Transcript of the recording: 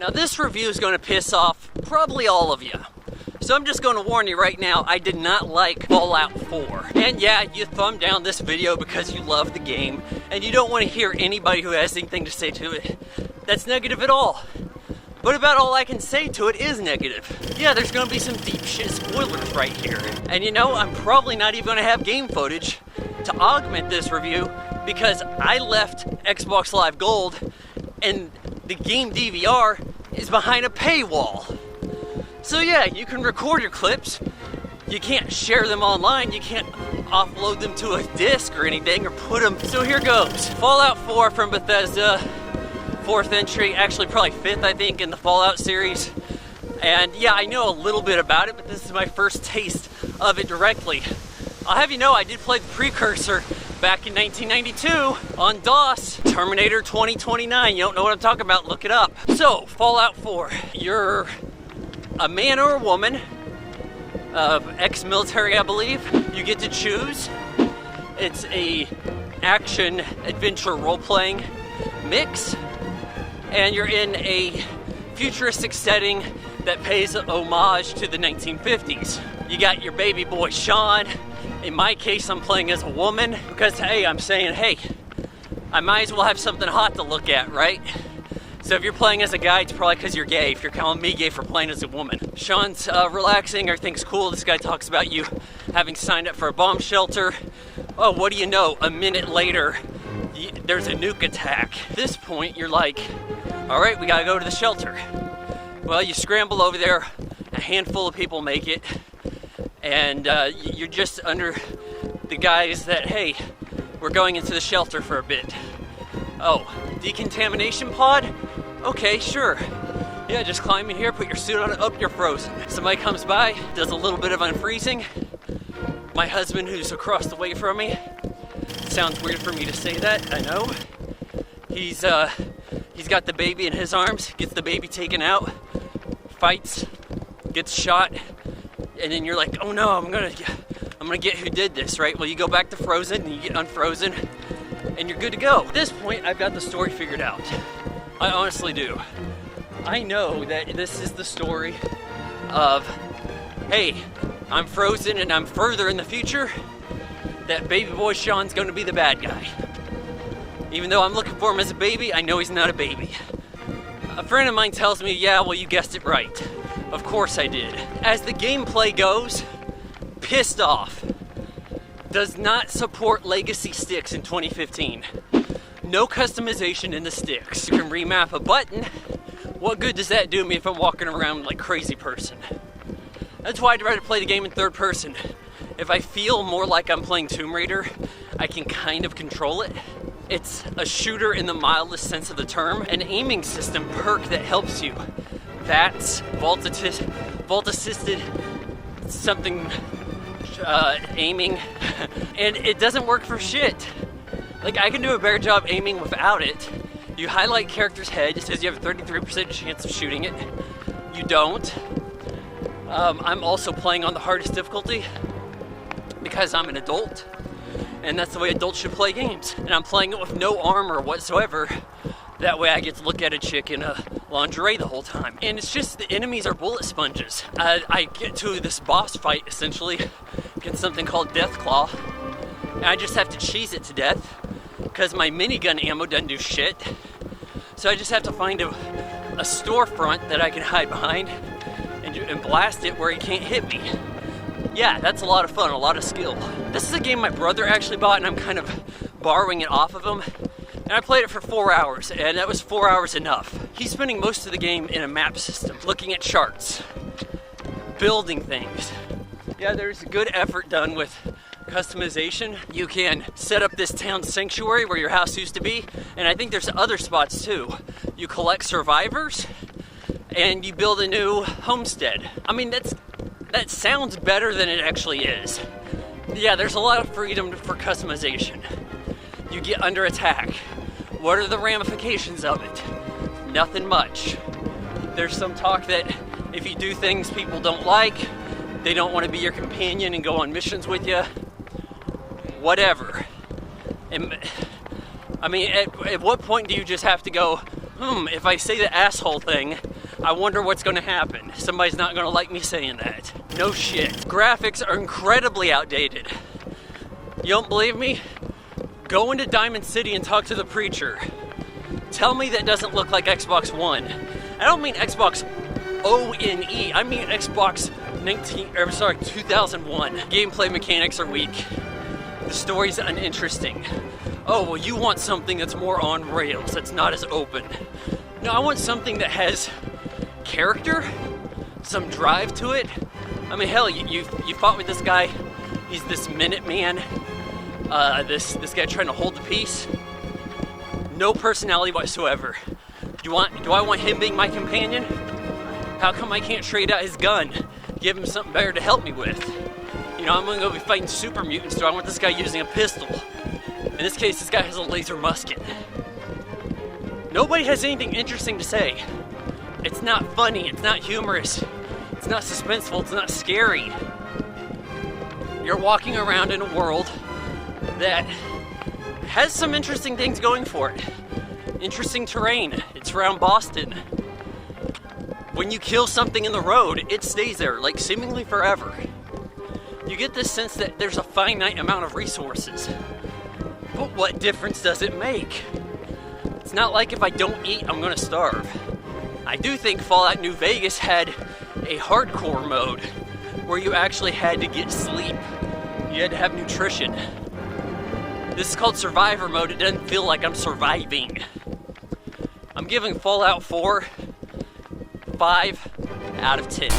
Now this review is going to piss off probably all of you. So I'm just going to warn you right now, I did not like Fallout 4. And yeah, you thumbed down this video because you love the game and you don't want to hear anybody who has anything to say to it that's negative at all. But about all I can say to it is negative. Yeah, there's going to be some deep shit spoilers right here. And you know, I'm probably not even going to have game footage to augment this review because I left Xbox Live Gold and the game DVR is behind a paywall. So yeah, you can record your clips. You can't share them online. You can't offload them to a disc or anything or put them. So here goes. Fallout 4 from Bethesda. 4th entry, actually probably 5th I think in the Fallout series. And yeah, I know a little bit about it, but this is my first taste of it directly. I'll have you know I did play the precursor back in 1992 on DOS, Terminator 2029. You don't know what I'm talking about, look it up. So, Fallout 4, you're a man or a woman, ex-military I believe. You get to choose. It's a action, adventure, role-playing mix. And you're in a futuristic setting that pays homage to the 1950s. You got your baby boy Sean. In my case, I'm playing as a woman because, hey, I'm saying, hey, I might as well have something hot to look at, right? So if you're playing as a guy, it's probably because you're gay. If you're calling me gay for playing as a woman. Sean's relaxing, everything's cool. This guy talks about you having signed up for a bomb shelter. Oh, what do you know? A minute later, there's a nuke attack. At this point, you're like, all right, we gotta go to the shelter. Well, you scramble over there, a handful of people make it, and you're just under the guise that, hey, we're going into the shelter for a bit. Oh, decontamination pod? Okay, sure. Yeah, just climb in here, put your suit on, up, you're frozen. Somebody comes by, does a little bit of unfreezing. My husband, who's across the way from me, sounds weird for me to say that, I know. He's got the baby in his arms, gets the baby taken out, fights, gets shot, and then you're like, oh no, I'm gonna get who did this, right? Well, you go back to frozen, and you get unfrozen, and you're good to go. At this point, I've got the story figured out. I honestly do. I know that this is the story of, hey, I'm frozen and I'm further in the future, that baby boy Sean's gonna be the bad guy. Even though I'm looking for him as a baby, I know he's not a baby. A friend of mine tells me, yeah, well, you guessed it right. Of course I did. As the gameplay goes, pissed off. Does not support legacy sticks in 2015. No customization in the sticks. You can remap a button. What good does that do me if I'm walking around like a crazy person? That's why I'd rather play the game in third person. If I feel more like I'm playing Tomb Raider, I can kind of control it. It's a shooter in the mildest sense of the term, an aiming system perk that helps you. That's vault assisted something aiming, and it doesn't work for shit. Like, I can do a better job aiming without it. You highlight character's head, it says you have a 33% chance of shooting it. You don't. I'm also playing on the hardest difficulty because I'm an adult. And that's the way adults should play games. And I'm playing it with no armor whatsoever. That way I get to look at a chick in a lingerie the whole time. And it's just the enemies are bullet sponges. I get to this boss fight, essentially, against something called Death Claw. And I just have to cheese it to death because my minigun ammo doesn't do shit. So I just have to find a storefront that I can hide behind and blast it where he can't hit me. Yeah, that's a lot of fun, a lot of skill. This is a game my brother actually bought and I'm kind of borrowing it off of him. And I played it for 4 hours, and that was 4 hours enough. He's spending most of the game in a map system, looking at charts, building things. Yeah, there's a good effort done with customization. You can set up this town sanctuary where your house used to be, and I think there's other spots too. You collect survivors, and you build a new homestead. I mean, that sounds better than it actually is. Yeah, there's a lot of freedom for customization. You get under attack. What are the ramifications of it? Nothing much. There's some talk that if you do things people don't like, they don't want to be your companion and go on missions with you. Whatever. And, I mean, at what point do you just have to go, if I say the asshole thing, I wonder what's gonna happen. Somebody's not gonna like me saying that. No shit. Graphics are incredibly outdated. You don't believe me? Go into Diamond City and talk to the preacher. Tell me that doesn't look like Xbox One. I don't mean Xbox ONE, I mean Xbox 2001. Gameplay mechanics are weak. The story's uninteresting. Oh, well, you want something that's more on rails, that's not as open. No, I want something that has character, some drive to it. I mean, hell, you fought with this guy. He's this Minuteman. This guy trying to hold the peace. No personality whatsoever. Do I want him being my companion? How come I can't trade out his gun? Give him something better to help me with. You know, I'm gonna go be fighting super mutants, so I want this guy using a pistol. In this case, this guy has a laser musket. Nobody has anything interesting to say. It's not funny, it's not humorous, it's not suspenseful, it's not scary. You're walking around in a world that has some interesting things going for it. Interesting terrain. It's around Boston. When you kill something in the road, it stays there, like seemingly forever. You get this sense that there's a finite amount of resources. But what difference does it make? It's not like if I don't eat, I'm gonna starve. I do think Fallout New Vegas had a hardcore mode where you actually had to get sleep. You had to have nutrition. This is called Survivor mode. It doesn't feel like I'm surviving. I'm giving Fallout 4 5 out of 10.